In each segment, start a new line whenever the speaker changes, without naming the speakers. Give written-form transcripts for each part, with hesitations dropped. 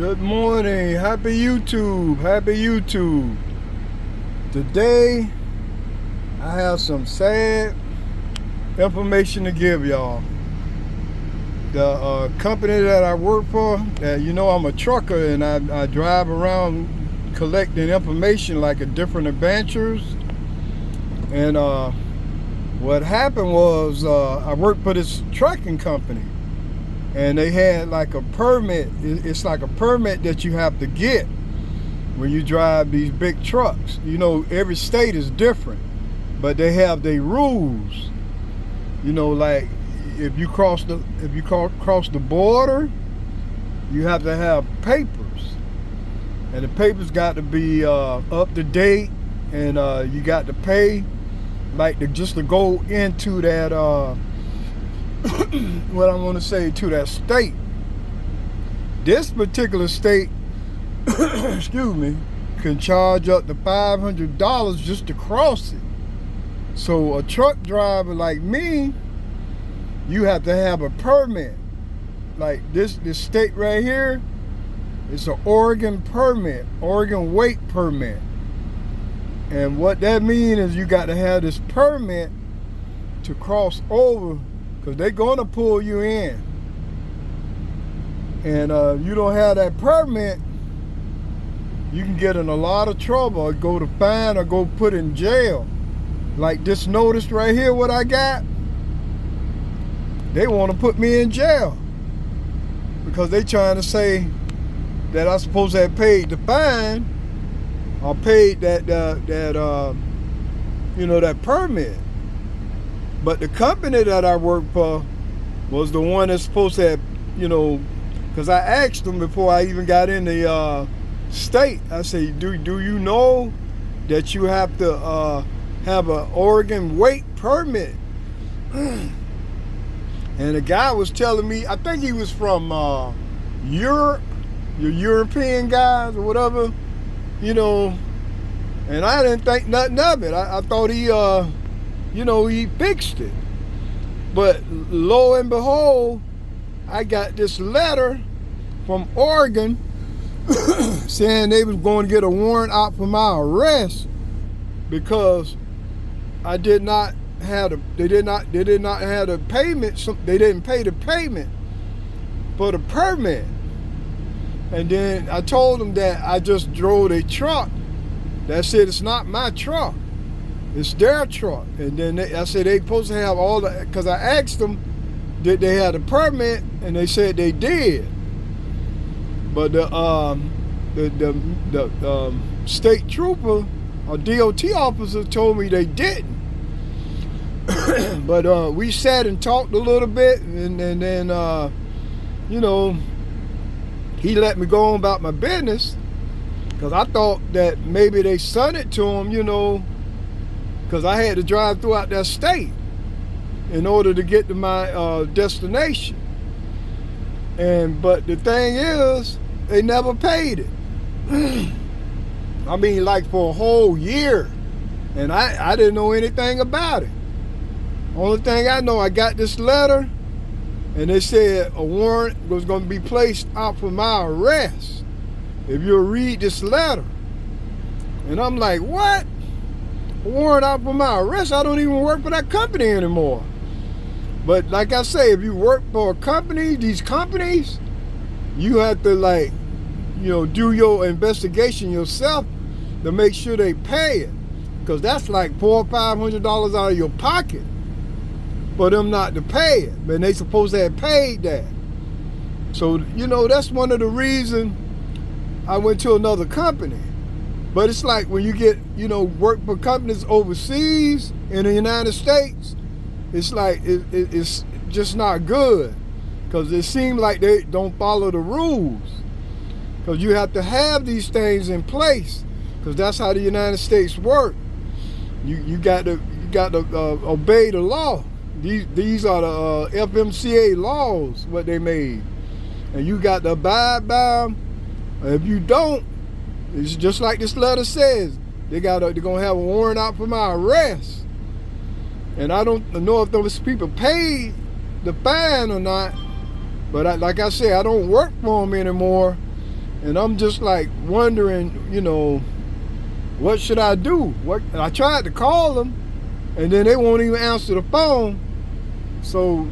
Good morning. Happy YouTube. Happy YouTube. Today, I have some sad information to give y'all. The company that I work for, I'm a trucker and I drive around collecting information like at different adventures. And what happened was I worked for this trucking company. And they had like a permit. It's like a permit that you have to get when you drive these big trucks. You know, every state is different, but they have their rules. You know, like if you cross the border, you have to have papers, and the papers got to be up to date, and you got to pay just to go into that. What I want to say to that state. This particular state, excuse me, can charge up to $500 just to cross it. So a truck driver like me, you have to have a permit. Like this state right here, it's an Oregon permit, Oregon weight permit. And what that means is you got to have this permit to cross over, because they're going to pull you in. And you don't have that permit, you can get in a lot of trouble, or go to fine, or go put in jail. Like this notice right here, what I got, they want to put me in jail because they trying to say that I'm supposed to have paid the fine or paid that permit. But the company that I work for was the one that's supposed to have, because I asked them before I even got in the state, I say, do you know that you have to have an Oregon weight permit? And the guy was telling me, I think he was from Europe, your European guys or whatever, and I didn't think nothing of it. I thought he fixed it. But lo and behold, I got this letter from Oregon saying they was going to get a warrant out for my arrest because they did not have the payment. They didn't pay the payment for the permit. And then I told them that I just drove a truck. That said, it's not my truck. It's their truck. And then I said they supposed to have all the, because I asked them did they have a permit, and they said they did. But the state trooper or DOT officer told me they didn't. But we sat and talked a little bit, and then he let me go on about my business, because I thought that maybe they sent it to him, because I had to drive throughout that state in order to get to my destination. But the thing is, they never paid it. I mean, like for a whole year. And I didn't know anything about it. Only thing I know, I got this letter, and they said a warrant was going to be placed out for my arrest if you'll read this letter. And I'm like, what? A warrant out for my arrest? I don't even work for that company anymore. But like I say, if you work for a company, these companies, you have to do your investigation yourself to make sure they pay it. Because that's like $400 or $500 out of your pocket for them not to pay it. But they supposed to have paid that. So, that's one of the reasons I went to another company. But it's like when you get, work for companies overseas in the United States, it's like it's just not good, because it seems like they don't follow the rules. Because you have to have these things in place, because that's how the United States work. You got to obey the law. These are the FMCA laws, what they made, and you got to abide by them. If you don't, it's just like this letter says. They're gonna have a warrant out for my arrest. And I don't know if those people paid the fine or not. But like I said, I don't work for them anymore. And I'm just like wondering, what should I do? I tried to call them, and then they won't even answer the phone. So,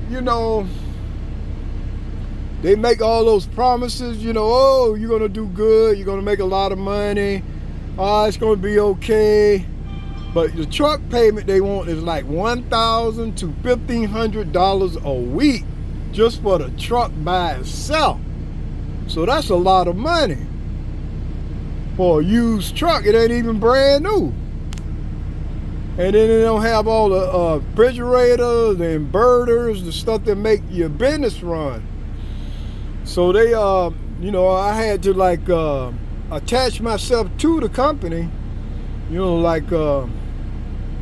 they make all those promises, oh, you're going to do good, you're going to make a lot of money, it's going to be okay. But the truck payment they want is like $1,000 to $1,500 a week just for the truck by itself. So that's a lot of money for a used truck. It ain't even brand new. And then they don't have all the refrigerators, the inverters, the stuff that make your business run. So they, I had to like attach myself to the company,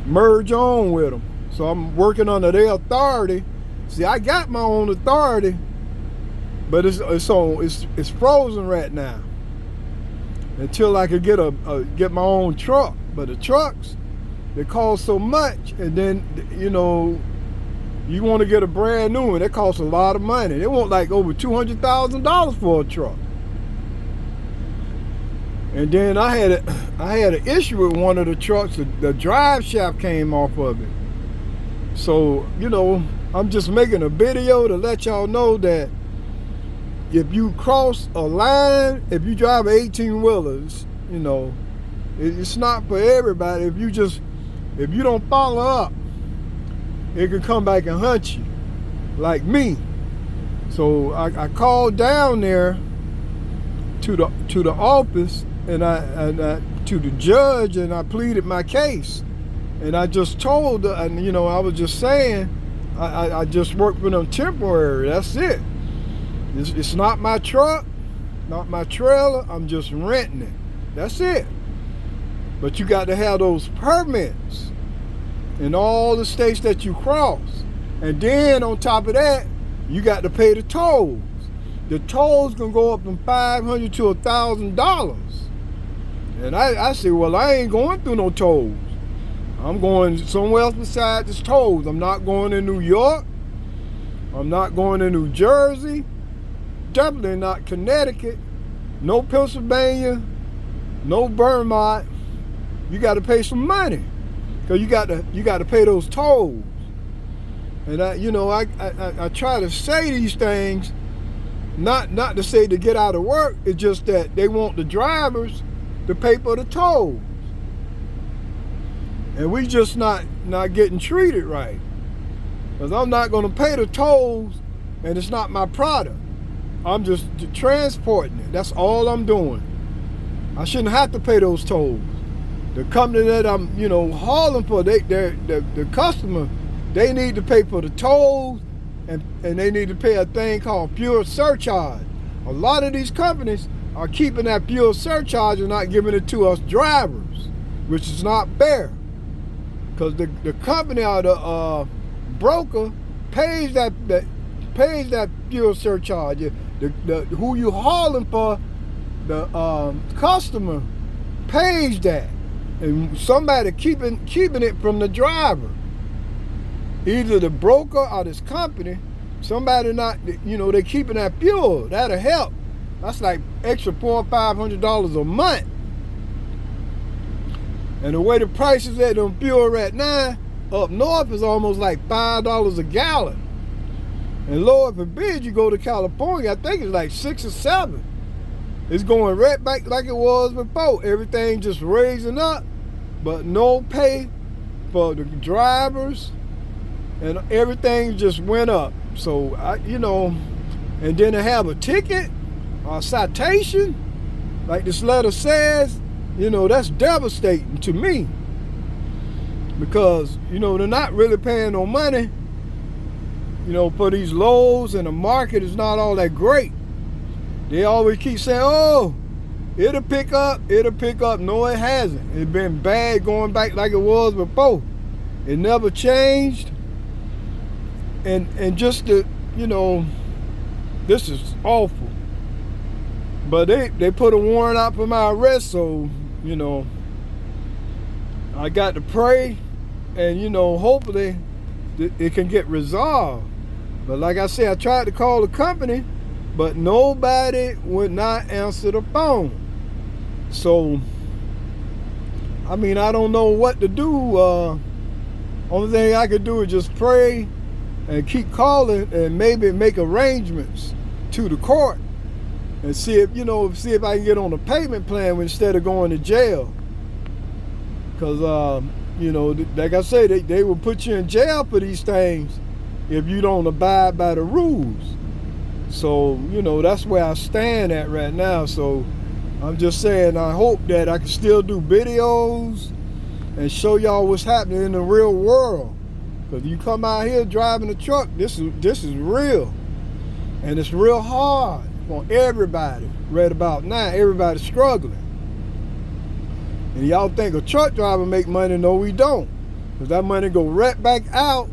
merge on with them. So I'm working under their authority. See, I got my own authority, but it's frozen right now until I could get my own truck. But the trucks, they cost so much, and then you want to get a brand new one, it costs a lot of money. They want like over $200,000 for a truck. And then I had an issue with one of the trucks. The drive shaft came off of it. So, I'm just making a video to let y'all know that if you cross a line, if you drive 18-wheelers, it's not for everybody. If you don't follow up, it can come back and hunt you, like me. So I called down there to the office, and I to the judge, and I pleaded my case. And I just told her, and I was just saying, I just work for them temporary. That's it. It's not my truck, not my trailer. I'm just renting it. That's it. But you got to have those permits in all the states that you cross. And then on top of that, you got to pay the tolls. The tolls can go up from $500 to $1,000. And I said, well, I ain't going through no tolls. I'm going somewhere else besides the tolls. I'm not going to New York. I'm not going to New Jersey. Definitely not Connecticut. No Pennsylvania. No Vermont. You got to pay some money, because you got to pay those tolls. And I try to say these things, not to say to get out of work. It's just that they want the drivers to pay for the tolls. And we just not getting treated right. Because I'm not going to pay the tolls, and it's not my product. I'm just transporting it. That's all I'm doing. I shouldn't have to pay those tolls. The company that I'm, hauling for, the customer, they need to pay for the tolls, and they need to pay a thing called fuel surcharge. A lot of these companies are keeping that fuel surcharge and not giving it to us drivers, which is not fair. Because the company or the broker pays that fuel surcharge. Who you hauling for, the customer pays that, and somebody keeping it from the driver. Either the broker or this company, somebody not, they keeping that fuel. That'll help. That's like extra $400 or $500 a month. And the way the prices at them fuel right now, up north is almost like $5 a gallon. And Lord forbid you go to California, I think it's like 6 or 7. It's going right back like it was before. Everything just raising up, but no pay for the drivers, and everything just went up. So and then to have a ticket or a citation, like this letter says, that's devastating to me. Because, they're not really paying no money, for these loads, and the market is not all that great. They always keep saying, oh, it'll pick up. No, it hasn't. It's been bad going back like it was before. It never changed. And just this is awful. But they put a warrant out for my arrest, so, I got to pray, and, hopefully it can get resolved. But like I said, I tried to call the company, but nobody would not answer the phone. So, I mean, I don't know what to do. Only thing I could do is just pray and keep calling and maybe make arrangements to the court and see if I can get on a payment plan instead of going to jail. Because, like I say, they will put you in jail for these things if you don't abide by the rules. So, that's where I stand at right now. So I'm just saying, I hope that I can still do videos and show y'all what's happening in the real world. Because you come out here driving a truck, this is real. And it's real hard for everybody right about now. Everybody's struggling. And y'all think a truck driver make money? No, we don't. Because that money go right back out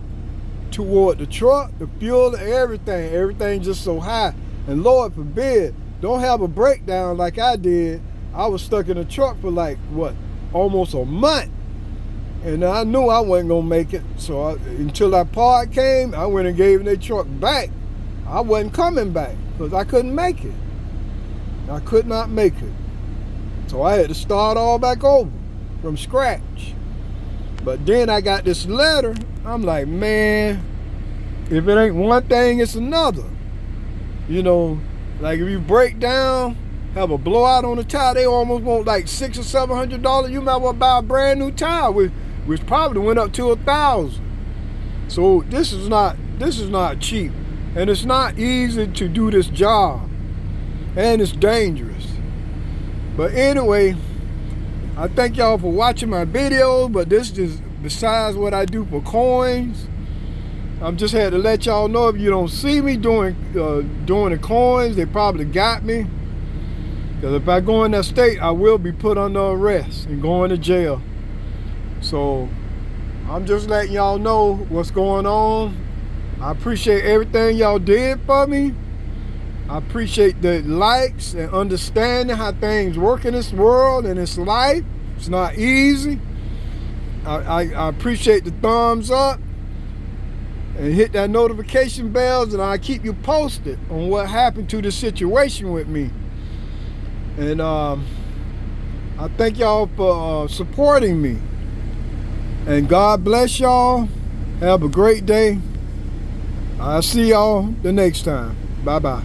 toward the truck, the fuel, and everything. Everything's just so high. And Lord forbid, don't have a breakdown like I did. I was stuck in a truck for almost a month. And I knew I wasn't going to make it. So until that part came, I went and gave their truck back. I wasn't coming back because I couldn't make it. I could not make it. So I had to start all back over from scratch. But then I got this letter. I'm like, man, if it ain't one thing, it's another. Like if you break down, have a blowout on the tire, they almost want like $600 or $700. You might well buy a brand new tire, which probably went up to $1,000. So this is not cheap, and it's not easy to do this job, and it's dangerous. But anyway, I thank y'all for watching my video. But this is besides what I do for coins. I'm just had to let y'all know, if you don't see me doing the coins, they probably got me. Because if I go in that state, I will be put under arrest and going to jail. So I'm just letting y'all know what's going on. I appreciate everything y'all did for me. I appreciate the likes and understanding how things work in this world and this life. It's not easy. I appreciate the thumbs up and hit that notification bells, and I'll keep you posted on what happened to this situation with me. And I thank y'all for supporting me. And God bless y'all. Have a great day. I'll see y'all the next time. Bye-bye.